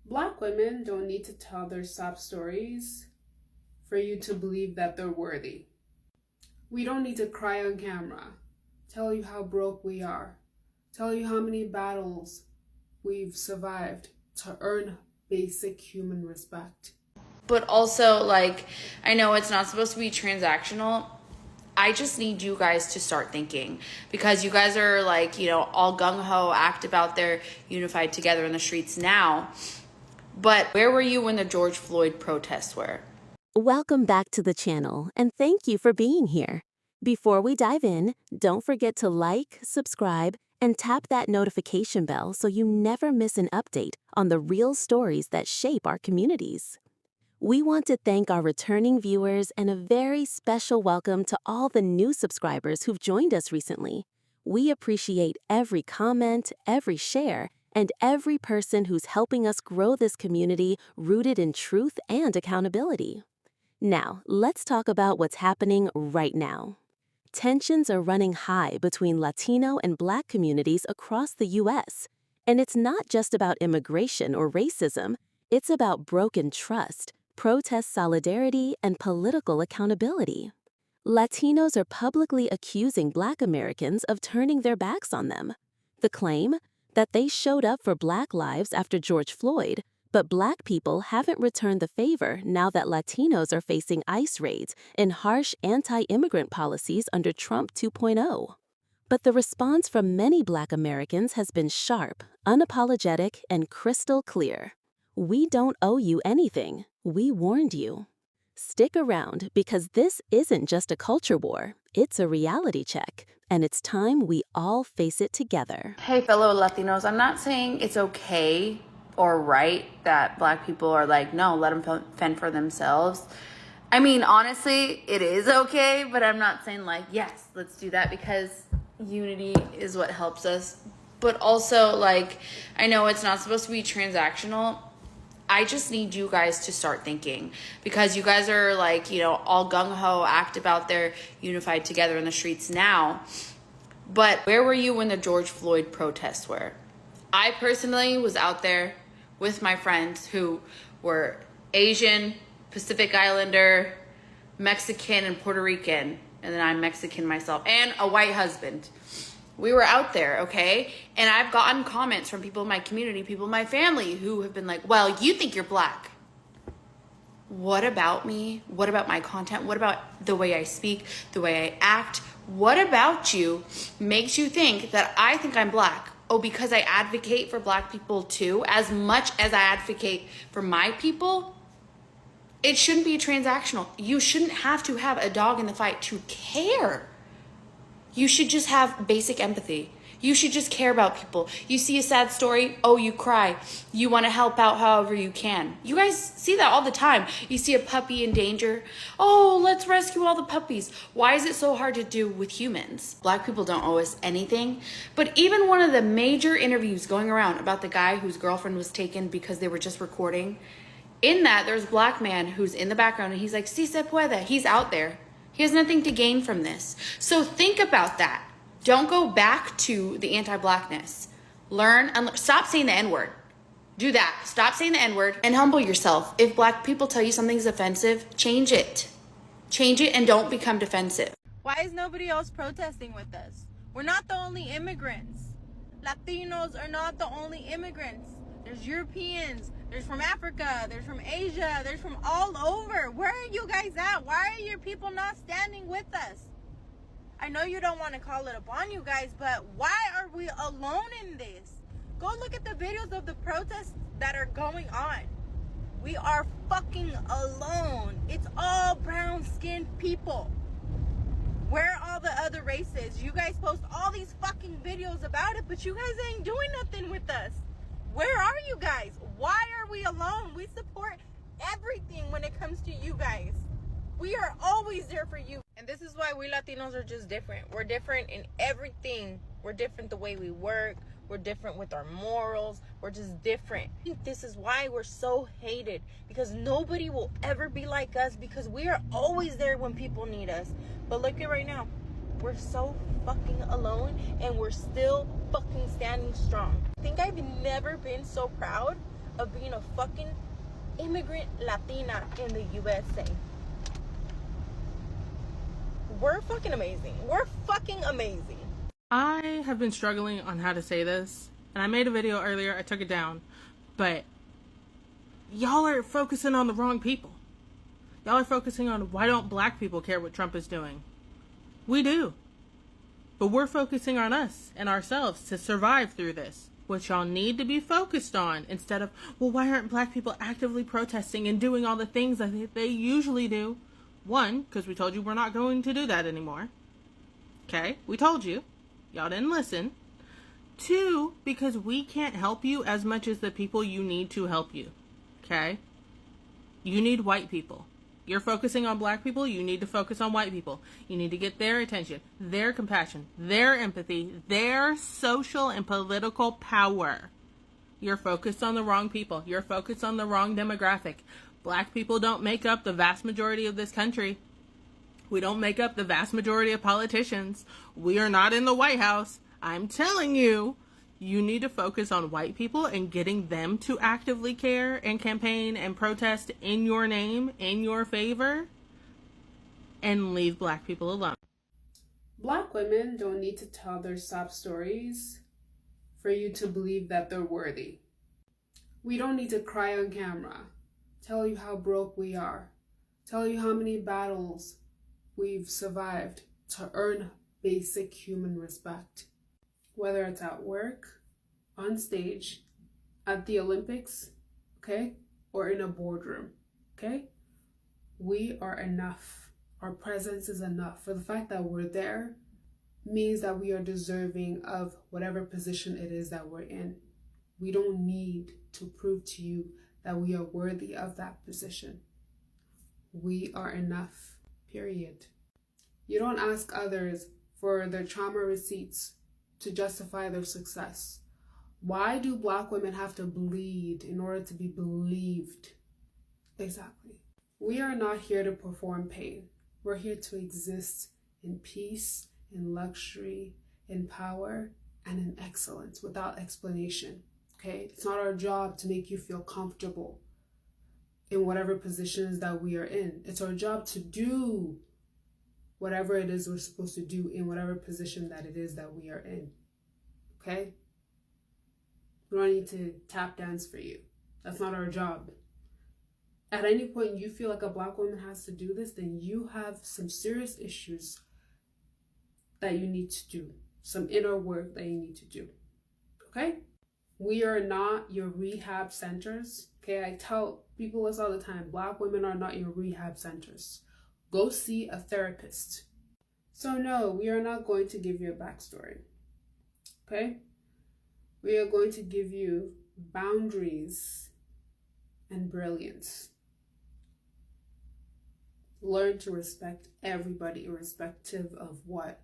Black women don't need to tell their sob stories for you to believe that they're worthy. We don't need to cry on camera, tell you how broke we are, tell you how many battles we've survived to earn basic human respect. But also, like, I know it's not supposed to be transactional. I just need you guys to start thinking, because you guys are like, all gung-ho, active out there, unified together in the streets now. But where were you when the George Floyd protests were? Welcome back to the channel, and thank you for being here. Before we dive in, don't forget to like, subscribe, and tap that notification bell so you never miss an update on the real stories that shape our communities. We want to thank our returning viewers and a very special welcome to all the new subscribers who've joined us recently. We appreciate every comment, every share, and every person who's helping us grow this community rooted in truth and accountability. Now, let's talk about what's happening right now. Tensions are running high between Latino and Black communities across the U.S. And it's not just about immigration or racism, it's about broken trust, protest solidarity, and political accountability. Latinos are publicly accusing Black Americans of turning their backs on them. The claim? That they showed up for Black lives after George Floyd, but Black people haven't returned the favor now that Latinos are facing ICE raids and harsh anti-immigrant policies under Trump 2.0. But the response from many Black Americans has been sharp, unapologetic, and crystal clear. We don't owe you anything. We warned you. Stick around, because this isn't just a culture war, it's a reality check, and it's time we all face it together. Hey, fellow Latinos, I'm not saying it's okay or right that Black people are like, no, let them fend for themselves. I mean, honestly, it is okay, but I'm not saying like, yes, let's do that, because unity is what helps us. But also, like, I know it's not supposed to be transactional. I just need you guys to start thinking, because you guys are like, all gung-ho, active out there, unified together in the streets now. But where were you when the George Floyd protests were? I personally was out there with my friends who were Asian, Pacific Islander, Mexican, and Puerto Rican. And then I'm Mexican myself, and a white husband. We were out there, okay? And I've gotten comments from people in my community, people in my family, who have been like, well, you think you're Black. What about me? What about my content? What about the way I speak, the way I act? What about you makes you think that I think I'm Black? Oh, because I advocate for Black people too, as much as I advocate for my people? It shouldn't be transactional. You shouldn't have to have a dog in the fight to care. You should just have basic empathy. You should just care about people. You see a sad story, oh, you cry. You want to help out however you can. You guys see that all the time. You see a puppy in danger. Oh, let's rescue all the puppies. Why is it so hard to do with humans? Black people don't owe us anything. But even one of the major interviews going around about the guy whose girlfriend was taken because they were just recording, in that there's a Black man who's in the background and he's like, si se puede. He's out there. He has nothing to gain from this. So think about that. Don't go back to the anti-Blackness. Learn and stop saying the N-word. Do that. Stop saying the N-word and humble yourself. If Black people tell you something's offensive, change it. Change it and don't become defensive. Why is nobody else protesting with us? We're not the only immigrants. Latinos are not the only immigrants. There's Europeans, there's from Africa, there's from Asia, there's from all over. Where are you guys at? Why are your people not standing with us? I know you don't want to call it upon you guys, but why are we alone in this? Go look at the videos of the protests that are going on. We are fucking alone. It's all brown-skinned people. Where are all the other races? You guys post all these fucking videos about it, but you guys ain't doing nothing with us. Where are you guys? Why are we alone? We support everything when it comes to you guys. We are always there for you. And this is why we Latinos are just different. We're different in everything. We're different the way we work. We're different with our morals. We're just different. This is why we're so hated, because nobody will ever be like us, because we are always there when people need us. But look at right now. We're so fucking alone, and we're still fucking standing strong. I think I've never been so proud of being a fucking immigrant Latina in the USA. We're fucking amazing. We're fucking amazing. I have been struggling on how to say this, and I made a video earlier, I took it down, but y'all are focusing on the wrong people. Y'all are focusing on why don't black people care what Trump is doing. We do. But we're focusing on us and ourselves to survive through this. What y'all need to be focused on instead of, well, why aren't black people actively protesting and doing all the things that they usually do? One, because we told you we're not going to do that anymore. Okay? We told you. Y'all didn't listen. Two, because we can't help you as much as the people you need to help you. Okay? You need white people. You're focusing on black people, you need to focus on white people. You need to get their attention, their compassion, their empathy, their social and political power. You're focused on the wrong people. You're focused on the wrong demographic. Black people don't make up the vast majority of this country. We don't make up the vast majority of politicians. We are not in the White House. I'm telling you, you need to focus on white people and getting them to actively care and campaign and protest in your name, in your favor, and leave black people alone. Black women don't need to tell their sob stories for you to believe that they're worthy. We don't need to cry on camera, tell you how broke we are, tell you how many battles we've survived to earn basic human respect. Whether it's at work, on stage, at the Olympics, okay, or in a boardroom, okay? We are enough. Our presence is enough. For the fact that we're there means that we are deserving of whatever position it is that we're in. We don't need to prove to you that we are worthy of that position. We are enough, period. You don't ask others for their trauma receipts to justify their success. Why do black women have to bleed in order to be believed? Exactly. We are not here to perform pain. We're here to exist in peace, in luxury, in power, and in excellence without explanation. Okay? It's not our job to make you feel comfortable in whatever positions that we are in. It's our job to do whatever it is we're supposed to do in whatever position that it is that we are in. Okay? We don't need to tap dance for you. That's not our job. At any point you feel like a black woman has to do this, then you have some serious issues that you need to do. Some inner work that you need to do. Okay? We are not your rehab centers. Okay? I tell people this all the time. Black women are not your rehab centers. Go see a therapist. So no, we are not going to give you a backstory. Okay? We are going to give you boundaries and brilliance. Learn to respect everybody irrespective of what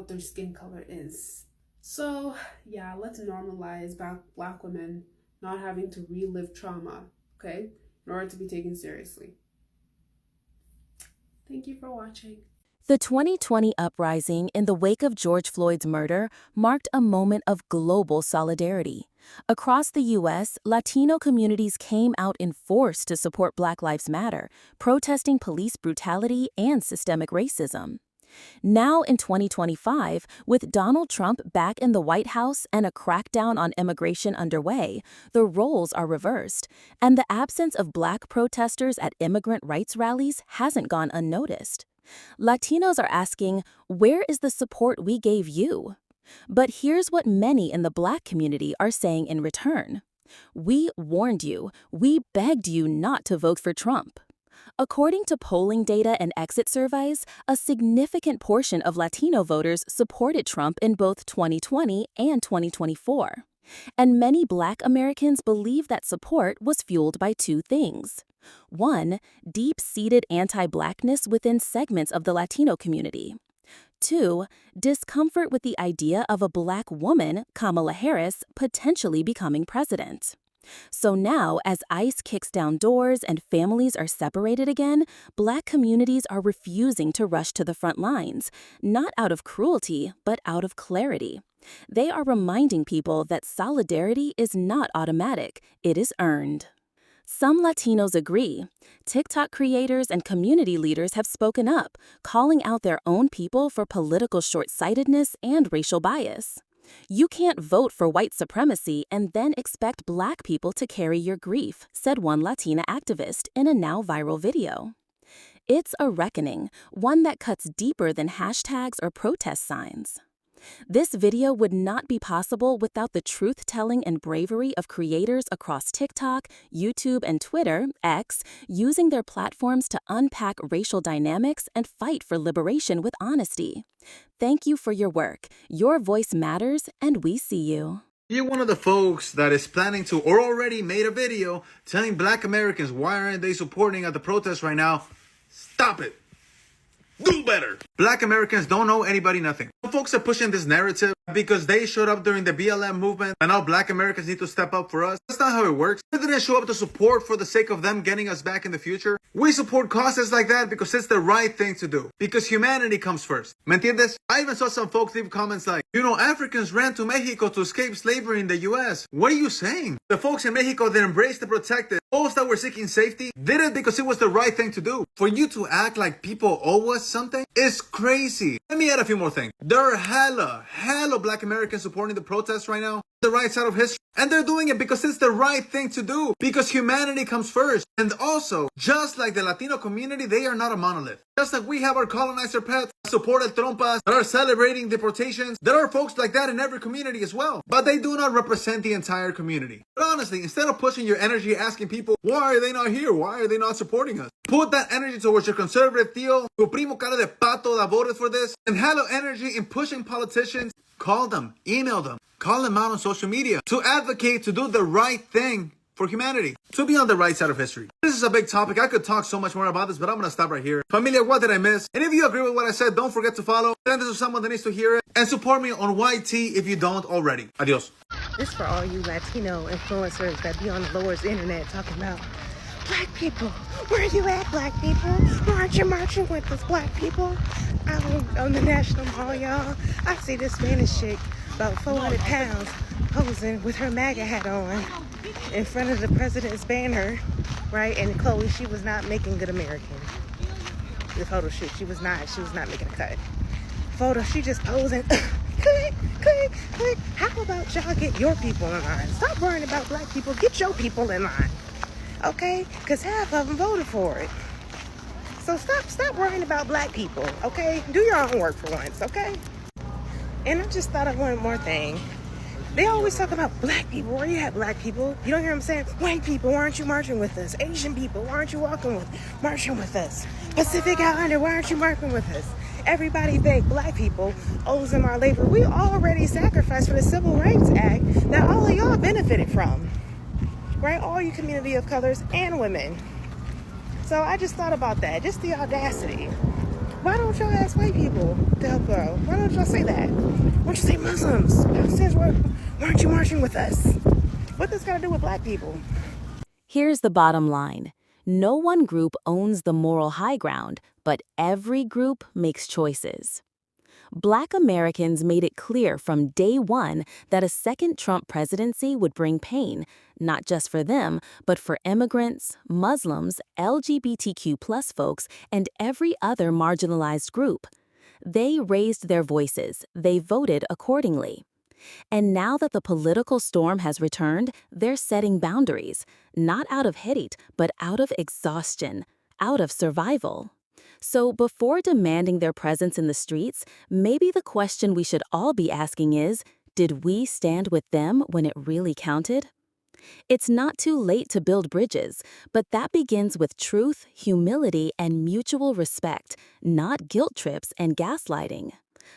their skin color is. So yeah, let's normalize black women not having to relive trauma, okay, in order to be taken seriously. Thank you for watching. The 2020 uprising in the wake of George Floyd's murder marked a moment of global solidarity. Across the U.S., Latino communities came out in force to support Black Lives Matter, protesting police brutality and systemic racism. Now in 2025, with Donald Trump back in the White House and a crackdown on immigration underway, the roles are reversed, and the absence of Black protesters at immigrant rights rallies hasn't gone unnoticed. Latinos are asking, where is the support we gave you? But here's what many in the Black community are saying in return. We warned you. We begged you not to vote for Trump. According to polling data and exit surveys, a significant portion of Latino voters supported Trump in both 2020 and 2024. And many Black Americans believe that support was fueled by two things. One, deep-seated anti-Blackness within segments of the Latino community. Two, discomfort with the idea of a Black woman, Kamala Harris, potentially becoming president. So now, as ICE kicks down doors and families are separated again, Black communities are refusing to rush to the front lines, not out of cruelty, but out of clarity. They are reminding people that solidarity is not automatic, it is earned. Some Latinos agree. TikTok creators and community leaders have spoken up, calling out their own people for political short-sightedness and racial bias. You can't vote for white supremacy and then expect Black people to carry your grief, said one Latina activist in a now viral video. It's a reckoning, one that cuts deeper than hashtags or protest signs. This video would not be possible without the truth-telling and bravery of creators across TikTok, YouTube, and Twitter, X, using their platforms to unpack racial dynamics and fight for liberation with honesty. Thank you for your work. Your voice matters, and we see you. You're one of the folks that is planning to or already made a video telling Black Americans why aren't they supporting at the protest right now. Stop it. Do better. Black Americans don't owe anybody nothing. Some folks are pushing this narrative because they showed up during the BLM movement and now Black Americans need to step up for us. That's not how it works. We didn't show up to support for the sake of them getting us back in the future. We support causes like that because it's the right thing to do. Because humanity comes first. ¿Me entiendes? I even saw some folks leave comments like, Africans ran to Mexico to escape slavery in the US. What are you saying? The folks in Mexico that embraced the protected, those that were seeking safety, did it because it was the right thing to do. For you to act like people owe us something is crazy. Let me add a few more things. There are hella Black Americans supporting the protests right now. The right side of history. And they're doing it because it's the right thing to do. Because humanity comes first. And also, just like the Latino community, they are not a monolith. Just like we have our colonizer pets, supported trompas, that are celebrating deportations, there are folks like that in every community as well. But they do not represent the entire community. But honestly, instead of pushing your energy asking people, why are they not here? Why are they not supporting us? Put that energy towards your conservative tío, tu primo cara de pato that voted for this, and hella energy in pushing politicians. Call them, email them, call them out on social media to advocate to do the right thing for humanity, to be on the right side of history. This is a big topic. I could talk so much more about this, but I'm going to stop right here. Familia, what did I miss? And if you agree with what I said, don't forget to follow, send this to someone that needs to hear it, and support me on YT if you don't already. Adios. This for all you Latino influencers that be on the lowest internet talking about Black people. Where are you at, Black people? Why aren't you marching with us, Black people? Out on the National Mall, y'all. I see this Spanish chick, about 400 pounds, posing with her MAGA hat on in front of the president's banner, right? And Chloe, she was not making Good American. The photo shoot, she was not making a cut. Photo, she just posing. Click, click, click. How about y'all get your people in line? Stop worrying about Black people. Get your people in line. Okay? Because half of them voted for it. So stop worrying about Black people, okay? Do your own work for once, okay? And I just thought of one more thing. They always talk about Black people. Where you at, Black people? You don't hear them saying, white people, why aren't you marching with us? Asian people, why aren't you marching with us? Pacific Islander, why aren't you marching with us? Everybody think Black people owes them our labor. We already sacrificed for the Civil Rights Act that all of y'all benefited from. Right? All you community of colors and women. So I just thought about that. Just the audacity. Why don't y'all ask white people to help grow? Why don't y'all say that? Why don't you say Muslims? Why aren't you marching with us? What this got to do with Black people? Here's the bottom line. No one group owns the moral high ground, but every group makes choices. Black Americans made it clear from day one that a second Trump presidency would bring pain, not just for them, but for immigrants, Muslims, LGBTQ+ folks, and every other marginalized group. They raised their voices. They voted accordingly. And now that the political storm has returned, they're setting boundaries, not out of hate, but out of exhaustion, out of survival. So before demanding their presence in the streets, maybe the question we should all be asking is, did we stand with them when it really counted? It's not too late to build bridges, but that begins with truth, humility, and mutual respect, not guilt trips and gaslighting.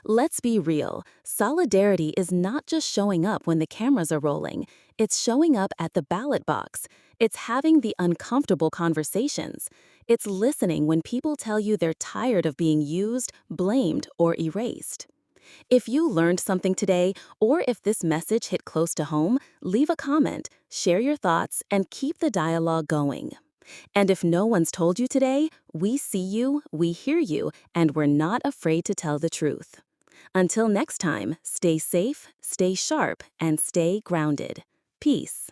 Let's be real. Solidarity is not just showing up when the cameras are rolling. It's showing up at the ballot box. It's having the uncomfortable conversations. It's listening when people tell you they're tired of being used, blamed, or erased. If you learned something today, or if this message hit close to home, leave a comment, share your thoughts, and keep the dialogue going. And if no one's told you today, we see you, we hear you, and we're not afraid to tell the truth. Until next time, stay safe, stay sharp, and stay grounded. Peace.